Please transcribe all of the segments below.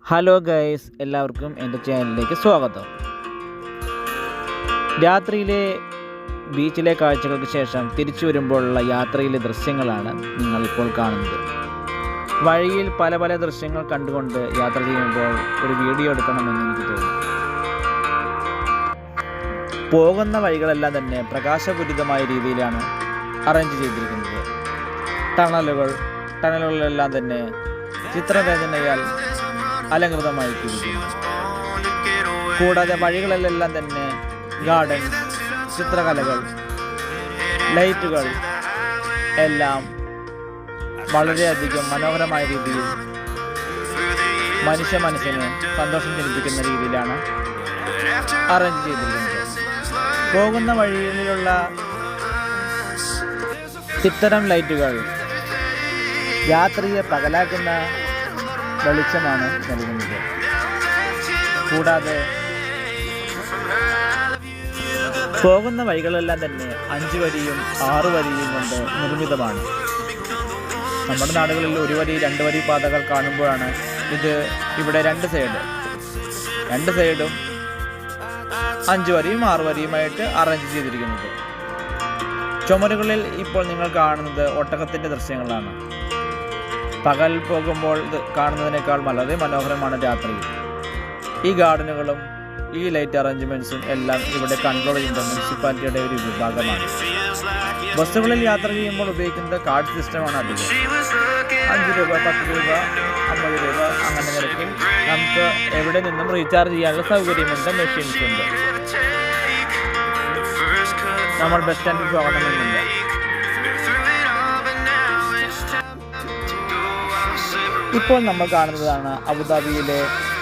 Hello guys, എല്ലാവർക്കും എൻ്റെ ചാനലിലേക്ക് സ്വാഗതം. രാത്രിയിലെ ബീച്ചിലെ കാഴ്ചകൾക്ക് ശേഷം തിരിച്ചു വരുമ്പോഴുള്ള യാത്രയിലെ ദൃശ്യങ്ങളാണ് നിങ്ങളിപ്പോൾ കാണുന്നത്. വഴിയിൽ പല പല ദൃശ്യങ്ങൾ കണ്ടുകൊണ്ട് യാത്ര ചെയ്യുമ്പോൾ ഒരു വീഡിയോ എടുക്കണമെന്ന് എനിക്ക് തോന്നി. പോകുന്ന വഴികളെല്ലാം തന്നെ പ്രകാശപൂരിതമായ രീതിയിലാണ് അറേഞ്ച് ചെയ്തിരിക്കുന്നത്. ടണലുകളെല്ലാം തന്നെ ചിത്രരചനയാൽ അലങ്കൃതമായിരിക്കുന്നു. കൂടാതെ വഴികളിലെല്ലാം തന്നെ ഗാർഡൻ, ചിത്രകലകൾ, ലൈറ്റുകൾ എല്ലാം വളരെയധികം മനോഹരമായ രീതിയിൽ മനസ്സിന് സന്തോഷം ജനിപ്പിക്കുന്ന രീതിയിലാണ് അറേഞ്ച് ചെയ്തിരിക്കുന്നത്. പോകുന്ന വഴിയിലുള്ള ഇത്തരം ലൈറ്റുകൾ രാത്രിയെ പകലാക്കുന്ന വെളിച്ചമാണ് നൽകുന്നത്. കൂടാതെ പോകുന്ന വഴികളെല്ലാം തന്നെ 5 വരിയും 6 വരിയും കൊണ്ട് നിർമ്മിതമാണ്. നമ്മുടെ നാടുകളിൽ 1 വരി 2 വരി പാതകൾ കാണുമ്പോഴാണ് ഇവിടെ 2 സൈഡും 5 വരിയും 6 വരിയുമായിട്ട് അറേഞ്ച് ചെയ്തിരിക്കുന്നത്. ചുമരുകളിൽ ഇപ്പോൾ നിങ്ങൾ കാണുന്നത് ഒട്ടകത്തിൻ്റെ ദൃശ്യങ്ങളാണ്. പകൽ പോകുമ്പോൾ കാണുന്നതിനേക്കാൾ വളരെ മനോഹരമാണ് രാത്രിയിൽ. ഈ ഗാർഡനുകളും ഈ ലൈറ്റ് അറേഞ്ച്മെൻറ്റ്സും എല്ലാം ഇവിടെ കൺട്രോൾ ചെയ്യുന്ന മുനിസിപ്പാലിറ്റിയുടെ ഒരു വിഭാഗമാണ്. ബസ്സുകളിൽ യാത്ര ചെയ്യുമ്പോൾ ഉപയോഗിക്കുന്നത് കാർഡ് സിസ്റ്റമാണ് അധികം. 5 രൂപ, 10 രൂപ, 50 രൂപ അങ്ങനെ നിരക്കിൽ നമുക്ക് എവിടെ നിന്നും റീചാർജ് ചെയ്യാനുള്ള സൗകര്യമുണ്ട്, മെഷീൻസ് ഉണ്ട്. നമ്മൾ ബസ് സ്റ്റാൻഡിൽ പോകണമെന്നില്ല. ഇപ്പോൾ നമ്മൾ കാണുന്നതാണ് അബുദാബിയിലെ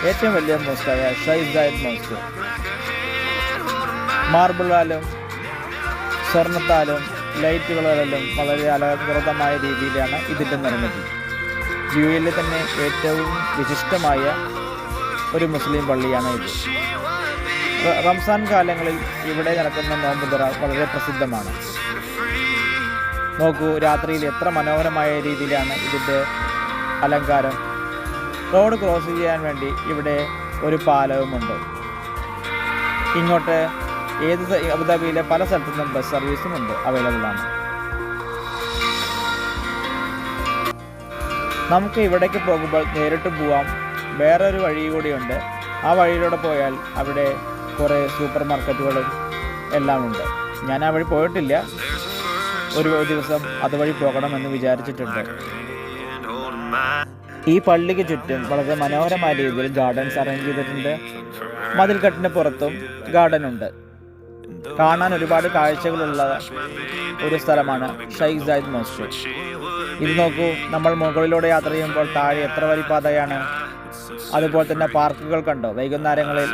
ഏറ്റവും വലിയ മോസ്കായ ഷെയ്ഖ് സായിദ് മോസ്ക്. മാർബിളാലും സ്വർണത്താലും ലൈറ്റുകളാലും വളരെ അലങ്കൃതമായ രീതിയിലാണ് ഇതിൻ്റെ നിർമ്മിതി. യുഎയിലെ തന്നെ ഏറ്റവും വിശിഷ്ടമായ ഒരു മുസ്ലിം പള്ളിയാണ് ഇത്. റംസാൻ കാലങ്ങളിൽ ഇവിടെ നടക്കുന്ന നോമ്പ് തുറ വളരെ പ്രസിദ്ധമാണ്. നോക്കൂ, രാത്രിയിൽ എത്ര മനോഹരമായ രീതിയിലാണ് ഇതിൻ്റെ അലങ്കാരം. റോഡ് ക്രോസ് ചെയ്യാൻ വേണ്ടി ഇവിടെ ഒരു പാലവുമുണ്ട്. ഇങ്ങോട്ട് അബുദാബിയിലെ പല സ്ഥലത്തു നിന്നും ബസ് സർവീസും ഉണ്ട്, അവൈലബിൾ ആണ്. നമുക്ക് ഇവിടേക്ക് പോകുമ്പോൾ നേരിട്ട് പോവാം. വേറൊരു വഴി കൂടിയുണ്ട്. ആ വഴിയിലൂടെ പോയാൽ അവിടെ കുറേ സൂപ്പർ മാർക്കറ്റുകളും എല്ലാം ഉണ്ട്. ഞാൻ ആ വഴി പോയിട്ടില്ല. ഒരു ദിവസം അതുവഴി പോകണമെന്ന് വിചാരിച്ചിട്ടുണ്ട്. ഈ പള്ളിക്ക് ചുറ്റും വളരെ മനോഹരമായ രീതിയിൽ ഗാർഡൻസ് അറേഞ്ച് ചെയ്തിട്ടുണ്ട്. മതിൽക്കെട്ടിന് പുറത്തും ഗാർഡൻ ഉണ്ട്. കാണാൻ ഒരുപാട് കാഴ്ചകളുള്ള ഒരു സ്ഥലമാണ് ഷെയ്ഖ് സായിദ് മോസ്ക്. ഇത് നോക്കൂ, നമ്മൾ മുകളിലൂടെ യാത്ര ചെയ്യുമ്പോൾ താഴെ എത്ര വരി പാതയാണ്. അതുപോലെ തന്നെ പാർക്കുകൾ കണ്ടോ. വൈകുന്നേരങ്ങളിൽ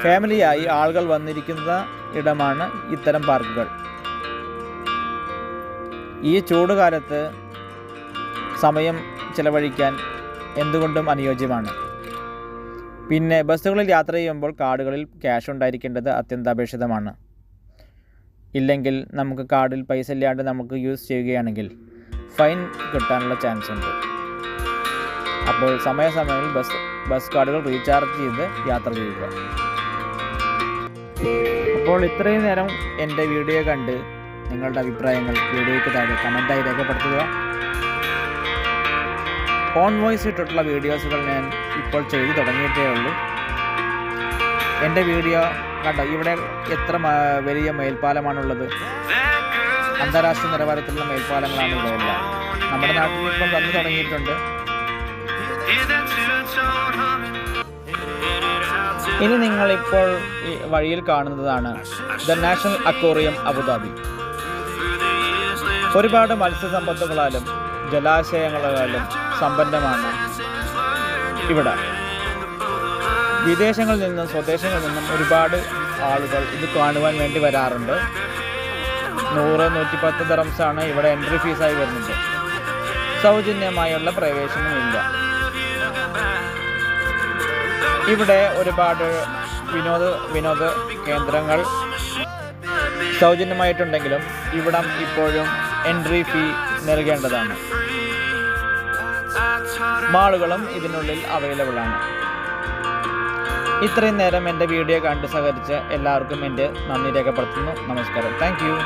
ഫാമിലിയായി ആളുകൾ വന്നിരിക്കുന്ന ഇടമാണ് ഇത്തരം പാർക്കുകൾ. ഈ ചൂടുകാലത്ത് സമയം ചിലവഴിക്കാൻ എന്തുകൊണ്ടും അനുയോജ്യമാണ്. പിന്നെ ബസ്സുകളിൽ യാത്ര ചെയ്യുമ്പോൾ കാർഡുകളിൽ ക്യാഷ് ഉണ്ടായിരിക്കേണ്ടത് അത്യന്താപേക്ഷിതമാണ്. ഇല്ലെങ്കിൽ നമുക്ക് കാർഡിൽ പൈസ ഇല്ലാണ്ട് നമുക്ക് യൂസ് ചെയ്യുകയാണെങ്കിൽ ഫൈൻ കിട്ടാനുള്ള ചാൻസ് ഉണ്ട്. അപ്പോൾ സമയാസമയങ്ങളിൽ ബസ് കാർഡുകൾ റീചാർജ് ചെയ്ത് യാത്ര ചെയ്യുക. അപ്പോൾ ഇത്രയും നേരം എൻ്റെ വീഡിയോ കണ്ട് നിങ്ങളുടെ അഭിപ്രായങ്ങൾ വീഡിയോയ്ക്ക് താഴെ കമൻറ്റായി രേഖപ്പെടുത്തുക. ഓൺ വോയിസ് ഇട്ടിട്ടുള്ള വീഡിയോസുകൾ ഞാൻ ഇപ്പോൾ ചെയ്തു തുടങ്ങിയിട്ടേ ഉള്ളൂ. എൻ്റെ വീഡിയോ കണ്ടോ, ഇവിടെ എത്ര വലിയ മേൽപ്പാലമാണുള്ളത്. അന്താരാഷ്ട്ര നിലവാരത്തിലുള്ള മേൽപ്പാലങ്ങളാണ് ഇവയെല്ലാം. നമ്മുടെ നാട്ടിൽ ഇപ്പം വന്നു തുടങ്ങിയിട്ടുണ്ട്. ഇനി നിങ്ങളിപ്പോൾ ഈ വഴിയിൽ കാണുന്നതാണ് ദ നാഷണൽ അക്വേറിയം അബുദാബി. ഒരുപാട് മത്സ്യസമ്പത്തുകളാലും ജലാശയങ്ങളാലും സമ്പന്നമാണ് ഇവിടെ. വിദേശങ്ങളിൽ നിന്നും സ്വദേശങ്ങളിൽ നിന്നും ഒരുപാട് ആളുകൾ ഇത് കാണുവാൻ വേണ്ടി വരാറുണ്ട്. 100-110 ദിർഹംസാണ് ഇവിടെ എൻട്രി ഫീസായി വരുന്നത്. സൗജന്യമായുള്ള പ്രവേശനമില്ല. ഇവിടെ ഒരുപാട് വിനോദ കേന്ദ്രങ്ങൾ സൗജന്യമായിട്ടുണ്ടെങ്കിലും ഇവിടം ഇപ്പോഴും എൻട്രി ഫീ നൽകേണ്ടതാണ്. മാളുകളും ഇതിനുള്ളിൽ അവൈലബിൾ ആണ്. ഇത്രയും നേരം എൻ്റെ വീഡിയോ കണ്ട് സഹകരിച്ച എല്ലാവർക്കും എൻ്റെ നന്ദി രേഖപ്പെടുത്തുന്നു. നമസ്കാരം. Thank you.